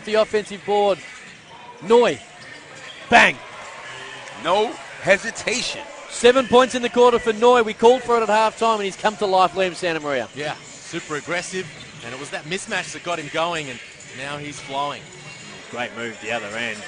with the offensive board. Noi. Bang. No hesitation. 7 points in the quarter for Noi. We called for it at halftime, and he's come to life, Liam Santa Maria. Yeah, super aggressive, and it was that mismatch that got him going, and now he's flowing. Great move the other end.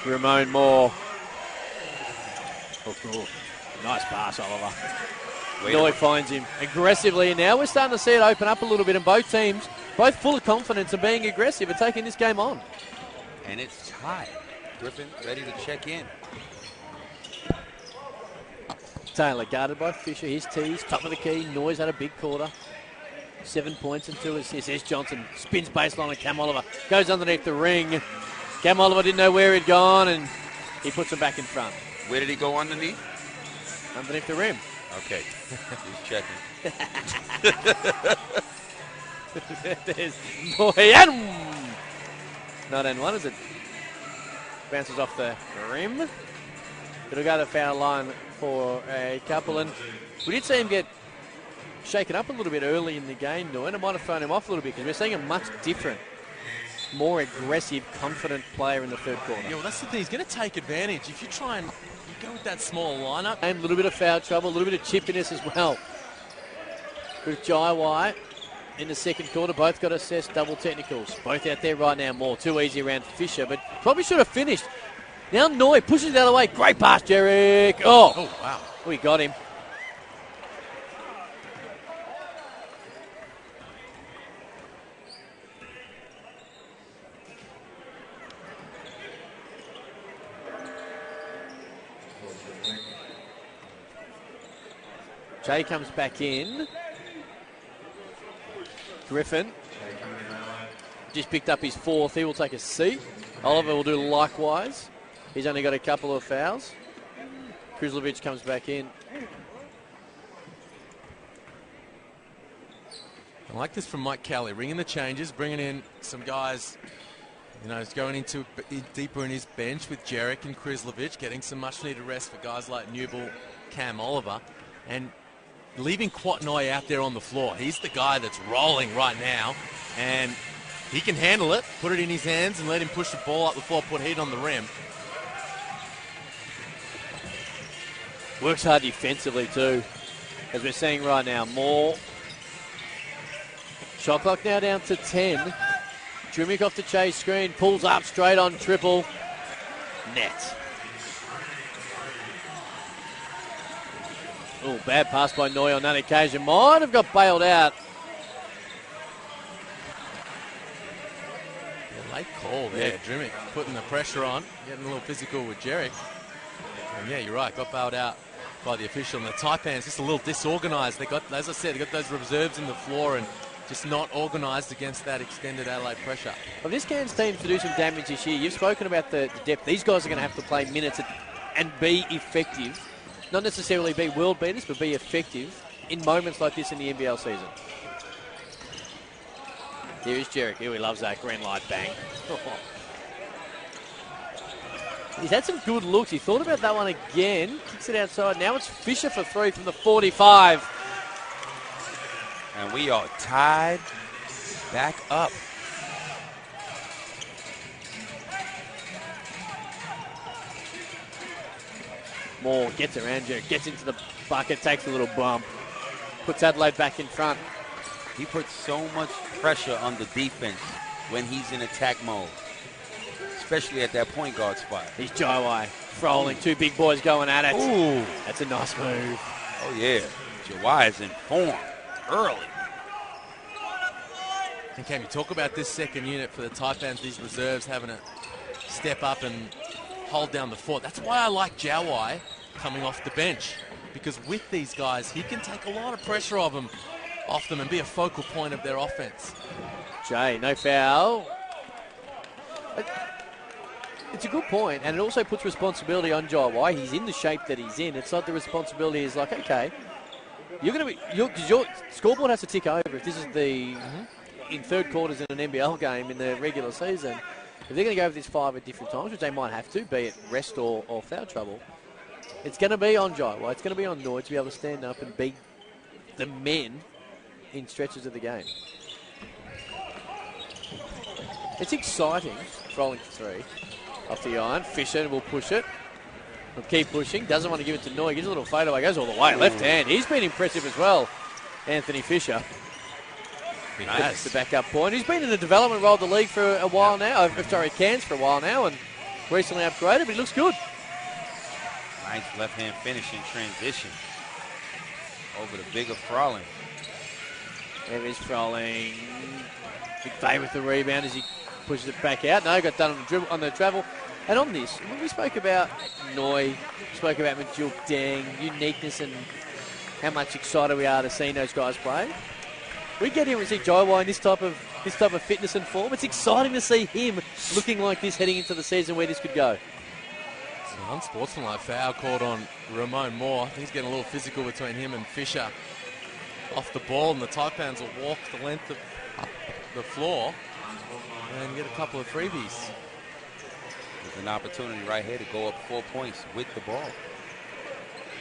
Ramon Moore. Oh, nice pass, Oliver. Noi finds him aggressively, and now we're starting to see it open up a little bit, and both teams, both full of confidence and being aggressive, are taking this game on. And it's tied. Griffin ready to check in. Taylor guarded by Fisher. His tees, top of the key. Noy's had a big quarter. 7 points and 2 assists. There's Johnson. Spins baseline on Cam Oliver. Goes underneath the ring. Cam Oliver didn't know where he'd gone, and he puts him back in front. Where did he go underneath? Underneath the rim. Okay. He's checking. There's Noy. And not and one, is it? Bounces off the rim. It'll go to the foul line for a couple, and we did see him get shaken up a little bit early in the game, though, and it might have thrown him off a little bit because we're seeing a much different, more aggressive, confident player in the third quarter. Yeah, well, that's the thing. He's going to take advantage. If you try and go with that small lineup. And a little bit of foul trouble, a little bit of chippiness as well. With Jai White in the second quarter, both got assessed double technicals. Both out there right now, more. Too easy around Fisher, but probably should have finished. Now Noi pushes it the other way. Great pass, Jerick. Oh, wow. We got him. Jay comes back in. Griffin just picked up his fourth. He will take a seat. Oliver will do likewise. He's only got a couple of fouls. Krizlovic comes back in. I like this from Mike Kelly, ringing the changes, bringing in some guys, going into deeper in his bench with Jerick and Krizlovic, getting some much-needed rest for guys like Newell, Cam Oliver, and leaving Kwatnoi out there on the floor. He's the guy that's rolling right now, and he can handle it, put it in his hands, and let him push the ball up the floor, put heat on the rim. Works hard defensively too, as we're seeing right now. More. Shot clock now down to 10. Drimic off the chase screen, pulls up straight on triple. Net. Oh, bad pass by Noi on that occasion. Might have got bailed out. Yeah, late call there. Drimic putting the pressure on, getting a little physical with Jerick. And yeah, you're right, got bailed out by the official. And the Taipans just a little disorganised. They got, as I said, they got those reserves in the floor and just not organised against that extended Adelaide pressure. Well, this Cairns team to do some damage this year. You've spoken about the depth. These guys are going to have to play minutes and be effective. Not necessarily be world beaters, but be effective in moments like this in the NBL season. Here is Jerick. Here he loves that green light bang. He's had some good looks. He thought about that one again. Kicks it outside. Now it's Fisher for three from the 45. And we are tied back up. Moore gets around Jerick, gets into the bucket, takes a little bump, puts Adelaide back in front. He puts so much pressure on the defense when he's in attack mode, especially at that point guard spot. He's Jaiwai, rolling, two big boys going at it. Ooh. That's a nice move. Oh, yeah. Jawai is in form early. And can you talk about this second unit for the Taipans, these reserves having to step up and hold down the fort? That's why I like Jawai coming off the bench, because with these guys, he can take a lot of pressure off them and be a focal point of their offense. Jay, no foul. It's a good point, and it also puts responsibility on Jawai. He's in the shape that he's in. It's not the responsibility is like, okay, you're going to be, because your scoreboard has to tick over. If this is the in third quarters in an NBL game in the regular season, if they're going to go over this 5 at different times, which they might have to, be it rest or foul trouble, it's going to be on Jaiwai. It's going to be on Noi to be able to stand up and beat the men in stretches of the game. It's exciting. Rolling for 3. Off the iron. Fisher will push it. Will keep pushing. Doesn't want to give it to Noy. Gives a little fadeaway. Goes all the way. Left hand. He's been impressive as well. Anthony Fisher. He has. The backup point. He's been in the development role of the league for a while now. Sorry, Cairns for a while now, and recently upgraded, but he looks good. Nice left-hand finish in transition. Over the bigger Frawling. There is Frawling. McVeigh with the rebound as he pushes it back out. No, got done on the travel. And on this, when we spoke about Noy, spoke about Majuk Deng, uniqueness and how much excited we are to see those guys play. We get here and see Jaiwai in this type of fitness and form. It's exciting to see him looking like this heading into the season where this could go. It's an unsportsmanlike foul called on Ramon Moore. I think he's getting a little physical between him and Fisher off the ball, and the Taipans will walk the length of the floor and get a couple of freebies. There's an opportunity right here to go up 4 points with the ball.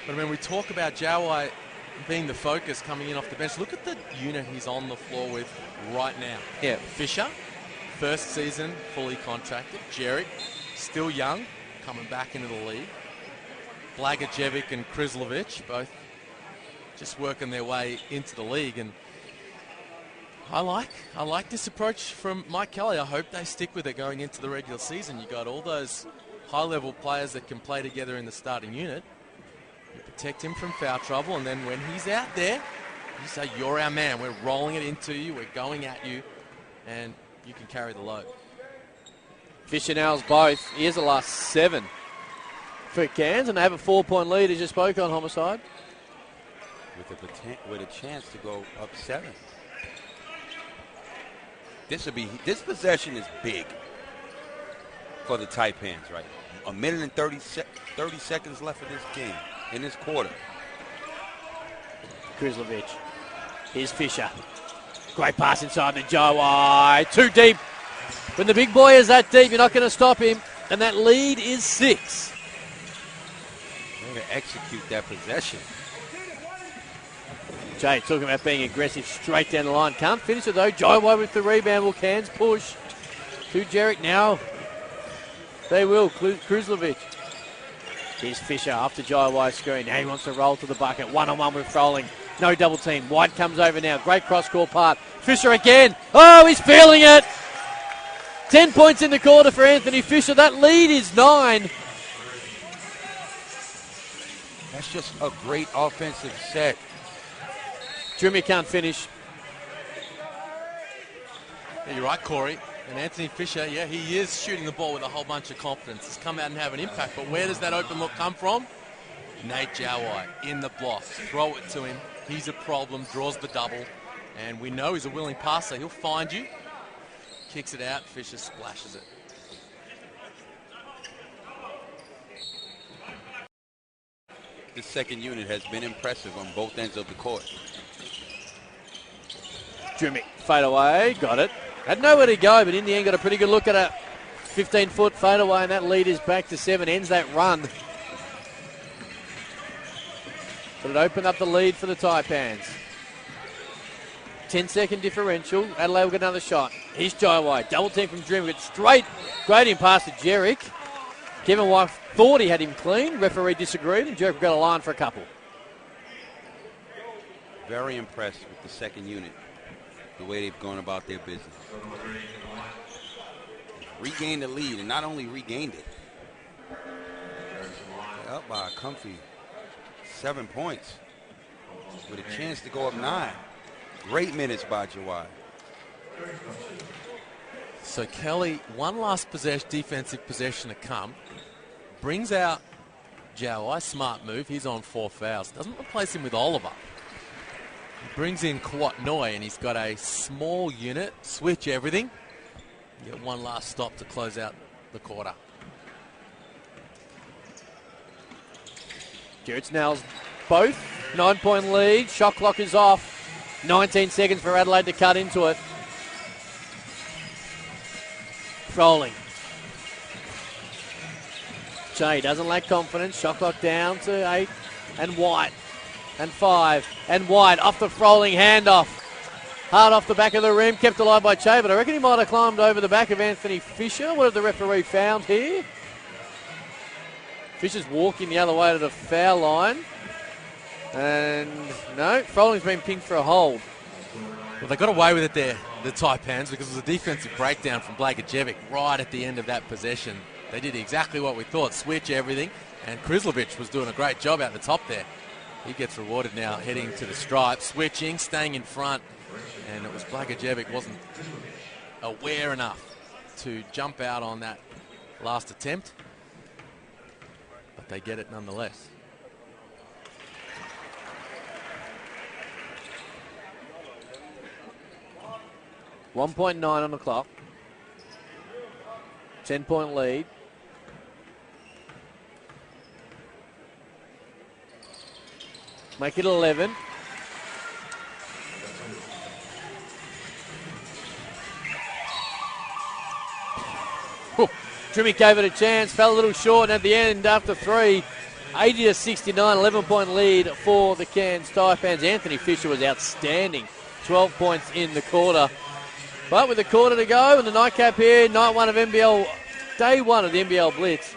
But I mean, we talk about Jaiwai being the focus coming in off the bench. Look at the unit he's on the floor with right now. Yeah. Fisher, first season, fully contracted. Jerick, still young, coming back into the league. Blagojevic and Krizlovic, both just working their way into the league. And I like this approach from Mike Kelly. I hope they stick with it going into the regular season. You got all those high-level players that can play together in the starting unit. You protect him from foul trouble, and then when he's out there, you say, you're our man. We're rolling it into you. We're going at you, and you can carry the load. Fisher nails both. Here's the last 7 for Cairns, and they have a 4-point lead, as you spoke on, Homicide. With a chance to go up 7. This possession is big for the Taipans, right? A minute and 30 seconds left of this game, in this quarter. Krizlovic. Here's Fisher. Great pass inside to Jaiwai. Too deep. When the big boy is that deep, you're not going to stop him. And that lead is 6. Way to execute that possession. Jay talking about being aggressive straight down the line. Can't finish it though. Jaiwai with the rebound. Will Cairns push to Jerick now? They will. Krizlovic. Here's Fisher after Jaiwai's screen. Now he wants to roll to the bucket. One-on-one with Froling. No double team. White comes over now. Great cross-court part. Fisher again. Oh, he's feeling it. 10 points in the quarter for Anthony Fisher. That lead is 9. That's just a great offensive set. Jimmy can't finish. Yeah, you're right, Corey. And Anthony Fisher, yeah, he is shooting the ball with a whole bunch of confidence. He's come out and have an impact. But where does that open look come from? Nate Jaiwai in the block. Throw it to him. He's a problem. Draws the double. And we know he's a willing passer. He'll find you. Kicks it out. Fisher splashes it. The second unit has been impressive on both ends of the court. Jimmy, fade away. Got it. Had nowhere to go, but in the end got a pretty good look at a 15-foot fade away, and that lead is back to 7. Ends that run. But it opened up the lead for the Taipans. 10-second differential. Adelaide will get another shot. Here's Jaiwai. Double team from Dream. Gets straight. Great in pass to Jerick. Kevin White thought he had him clean. Referee disagreed, and Jerick got a line for a couple. Very impressed with the second unit, the way they've gone about their business. Regained the lead, and not only regained it, they're up by a comfy 7 points with a chance to go up 9. Great minutes by Jaiwai. So Kelly, one last defensive possession to come. Brings out Jaiwai, smart move. He's on 4 fouls. Doesn't replace him with Oliver. He brings in Kwat Noi, and he's got a small unit. Switch everything. You get one last stop to close out the quarter. Jarrett Snell's both. 9-point lead. Shot clock is off. 19 seconds for Adelaide to cut into it. Froling. Jay doesn't lack confidence. Shot clock down to 8. And White. And 5. And White off the Froling handoff. Hard off the back of the rim, kept alive by Che, but I reckon he might have climbed over the back of Anthony Fisher. What have the referee found here? Fisher's walking the other way to the foul line. And no, Frolling's been pinged for a hold. Well, they got away with it there, the Taipans, because it was a defensive breakdown from Blagojevic right at the end of that possession. They did exactly what we thought, switch everything, and Krizlovic was doing a great job out the top there. He gets rewarded now, heading to the stripe, switching, staying in front, and it was Blagojevic wasn't aware enough to jump out on that last attempt, but they get it nonetheless. .9 on the clock. 10-point lead. Make it 11. Trimmy gave it a chance, fell a little short, and at the end, after 3, 80-69, 11-point lead for the Cairns Taipans. Anthony Fisher was outstanding. 12 points in the quarter. But with a quarter to go and the nightcap here, night one of NBL, day one of the NBL Blitz.